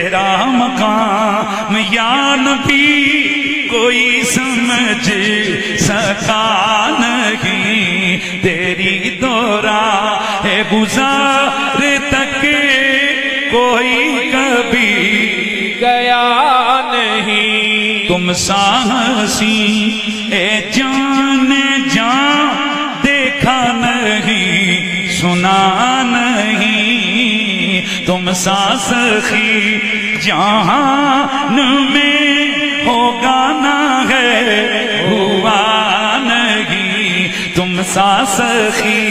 تیرا مقام یا نبی کوئی سمجھ سکا نہیں، تیری دورہ ہے گزار تک کوئی کبھی گیا نہیں، تم سانسی اے جان جان دیکھا نہیں سنا نہیں، تم ساسخی جہان میں ہوگا نہ ہے ہوا نہیں، تم ساسخی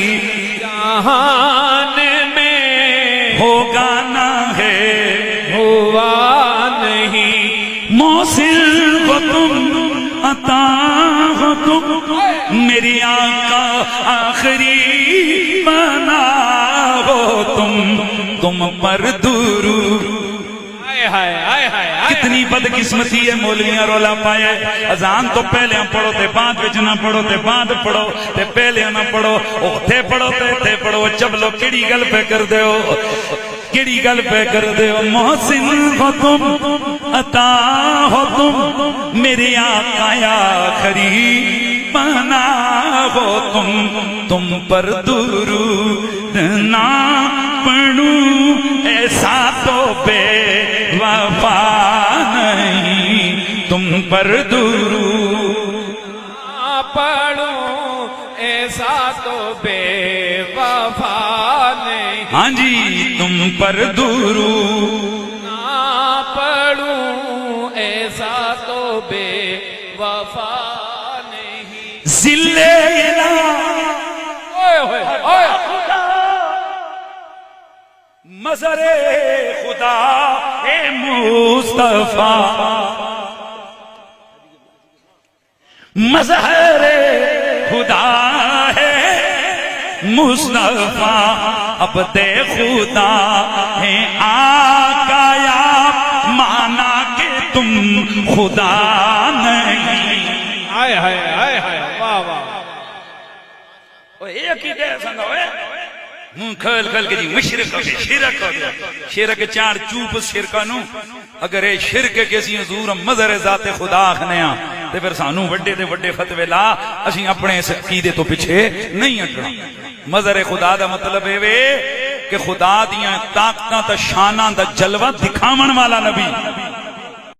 جہان میں ہوگا نہ ہے ہوا نہیں، موصل ہو تم عطا ہو تم میری آقا آخری بنا ہو تم پر درود۔ ہائے ہائے ہائے ہائے کتنی بدقسمتی ہے مولویاں رولا پایا ہے، اذان تو پہلے پڑھو تے بعد وچ نہ پڑھو تے بعد پڑھو تے پہلے نہ پڑھو، تے پڑھو تے پڑھو، چبلو کیڑی گل پہ کر دے ہو، کیڑی گل پہ کر دے ہو، محسن ہو تم عطا ہو تم میری آقا آخری بنا ہو تم پر درود نہ پڑھوں ایسا تو بے وفا نہیں، تم پر درود پڑھوں ایسا تو بے وفا نہیں، ہاں جی تم پر درود نہ پڑھوں ایسا تو بے وفا نہیں، ذل مظہر خدا اے مصطفیٰ، مظہر خدا ہے مصطفیٰ، عبد خدا ہے آقا یا مانا کہ تم خدا نہیں۔ ہائے ہائے ہائے ہائے واہ واہ، ایک ہی دے سنگا ہوئے منہ کھل کھل کے جی مشرک ہو گئے، شرک ہو گیا، شرک چار چوپ شرکانوں، اگر اے شرک کسی حضور مظہر ذات خدا آکھنے ہاں تے پھر سانوں وڈے دے وڈے فتوے لا، اسی اپنے اس عقیدے تو پیچھے نہیں ہٹنا۔ مظہر خدا دا مطلب ہے وے کہ خدا دیاں طاقتاں تے شاناں دا جلوہ دکھاون والا نبی،